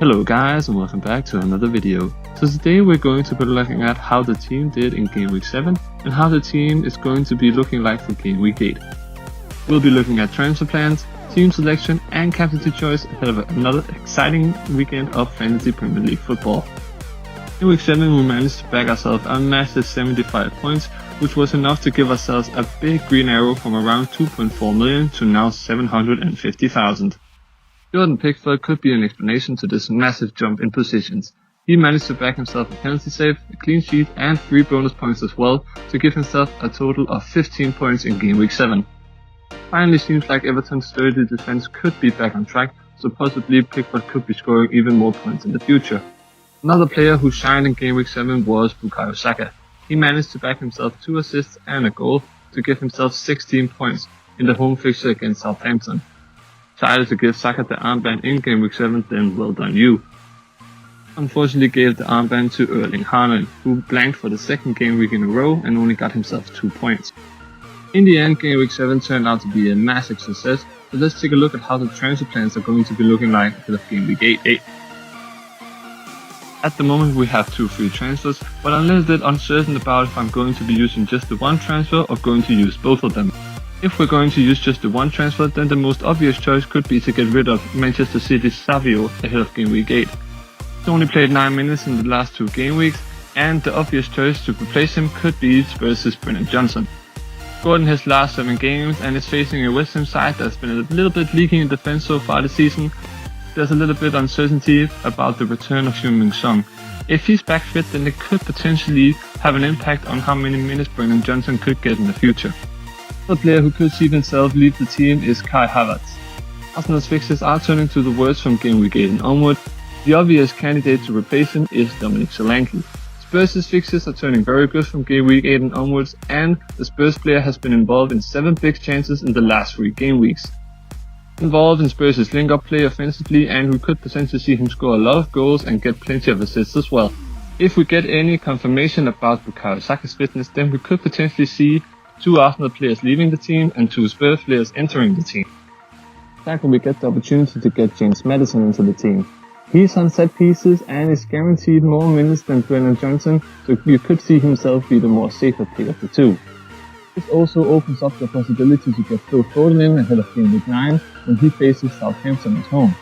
Hello guys, and welcome back to another video. So today we're going to be looking at how the team did in Game Week 7 and how the team is going to be looking like for Game Week 8. We'll be looking at transfer plans, team selection and captaincy choice ahead of another exciting weekend of Fantasy Premier League football. In Week 7 we managed to back ourselves a massive 75 points, which was enough to give ourselves a big green arrow from around 2.4 million to now 750,000. Jordan Pickford could be an explanation to this massive jump in positions. He managed to back himself a penalty save, a clean sheet and 3 bonus points as well to give himself a total of 15 points in Game Week 7. Finally seems like Everton's sturdy defense could be back on track, so possibly Pickford could be scoring even more points in the future. Another player who shined in Game Week 7 was Saka. He managed to back himself 2 assists and a goal to give himself 16 points in the home fixture against Southampton. Decided to give Saka the armband in Game Week 7, then well done you. Unfortunately gave the armband to Erling Haaland, who blanked for the second game week in a row and only got himself 2 points. In the end, Game Week 7 turned out to be a massive success, so let's take a look at how the transfer plans are going to be looking like ahead of Game Week 8. At the moment we have 2 free transfers, but I'm a little bit uncertain about if I'm going to be using just the one transfer or going to use both of them. If we're going to use just the one transfer, then the most obvious choice could be to get rid of Manchester City's Savio ahead of Game Week 8. He's only played 9 minutes in the last 2 game weeks, and the obvious choice to replace him could be Spurs' Brennan Johnson. Scored in his last 7 games and is facing a West Ham side that's been a little bit leaking in defense so far this season. There's a little bit uncertainty about the return of Heung-min Son. If he's back fit, then it could potentially have an impact on how many minutes Brennan Johnson could get in the future. Another player who could see himself leave the team is Kai Havertz. Arsenal's fixtures are turning to the worst from Game Week 8 and onward. The obvious candidate to replace him is Dominic Solanke. Spurs' fixtures are turning very good from Game Week 8 and onwards, and the Spurs player has been involved in 7 big chances in the last 3 game weeks. Involved in Spurs' link-up play offensively, and we could potentially see him score a lot of goals and get plenty of assists as well. If we get any confirmation about Bukayo Saka's fitness, then we could potentially see 2 Arsenal players leaving the team and 2 Spurs players entering the team. Saka will get the opportunity to get James Maddison into the team. He's on set pieces and is guaranteed more minutes than Brennan Johnson, so you could see himself be the more safer pick of the 2. This also opens up the possibility to get Phil Foden in ahead of Game Week 9 when he faces Southampton at home.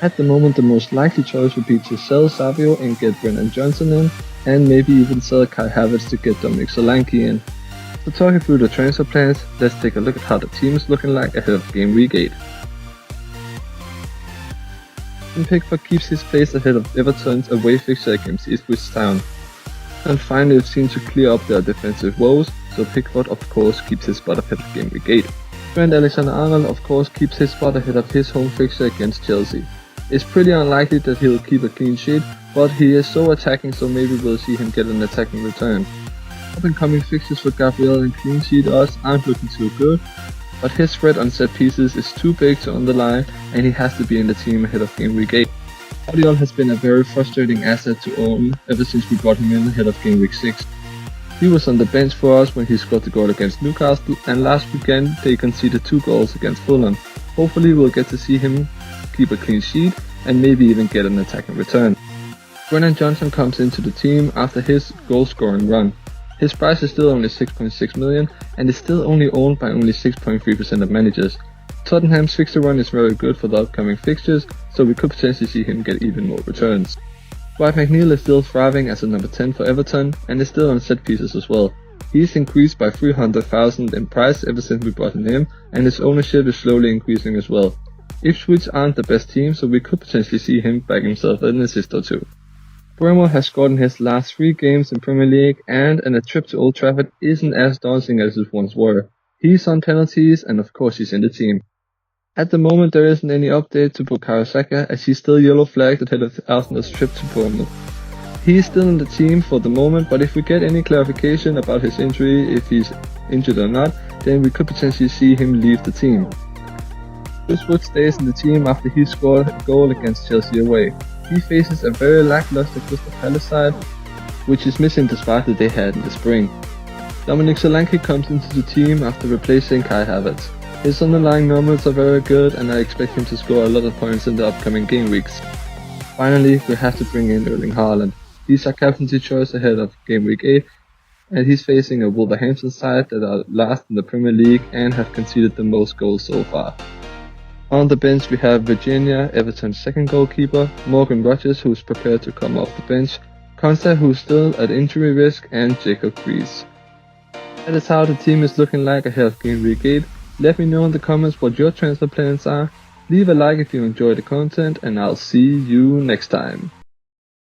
At the moment the most likely choice would be to sell Savio and get Brennan Johnson in, and maybe even sell Kai Havertz to get Dominic Solanke in. So talking through the transfer plans, let's take a look at how the team is looking like ahead of Game Week 8. Pickford keeps his place ahead of Everton's away fixture against Ipswich Town. And finally it seems to clear up their defensive woes, so Pickford of course keeps his spot ahead of Game Week 8. Trent Alexander-Arnold of course keeps his spot ahead of his home fixture against Chelsea. It's pretty unlikely that he'll keep a clean sheet, but he is so attacking, so maybe we'll see him get an attacking return. Up and coming fixtures for Gabriel and clean sheet odds aren't looking too good, but his spread on set pieces is too big to underline and he has to be in the team ahead of Game Week 8. Gabriel has been a very frustrating asset to own ever since we brought him in ahead of Game Week 6. He was on the bench for us when he scored the goal against Newcastle, and last weekend they conceded 2 goals against Fulham. Hopefully we'll get to see him keep a clean sheet and maybe even get an attacking return. Brennan Johnson comes into the team after his goal scoring run. His price is still only 6.6 million and is still only owned by only 6.3% of managers. Tottenham's fixture run is very good for the upcoming fixtures, so we could potentially see him get even more returns. Dwight McNeil is still thriving as a number 10 for Everton and is still on set pieces as well. He's increased by 300,000 in price ever since we brought him in, and his ownership is slowly increasing as well. Ipswich aren't the best team, so we could potentially see him bag himself an assist or 2. Bremer has scored in his last 3 games in Premier League, and a trip to Old Trafford isn't as daunting as it once were. He's on penalties and of course he's in the team. At the moment there isn't any update to Bukayo Saka as he's still yellow flagged ahead of Arsenal's trip to Bournemouth. He's still in the team for the moment, but if we get any clarification about his injury, if he's injured or not, then we could potentially see him leave the team. Chris Wood stays in the team after he scored a goal against Chelsea away. He faces a very lackluster Crystal Palace side, which is missing the spark that they had in the spring. Dominic Solanke comes into the team after replacing Kai Havertz. His underlying numbers are very good and I expect him to score a lot of points in the upcoming game weeks. Finally, we have to bring in Erling Haaland. He's our captaincy choice ahead of Game Week 8, and he's facing a Wolverhampton side that are last in the Premier League and have conceded the most goals so far. On the bench we have Virginia, Everton's second goalkeeper, Morgan Rogers, who's prepared to come off the bench, Konsa, who's still at injury risk, and Jacob Rees. That is how the team is looking like ahead of Game Week 8. Let me know in the comments what your transfer plans are. Leave a like if you enjoy the content, and I'll see you next time.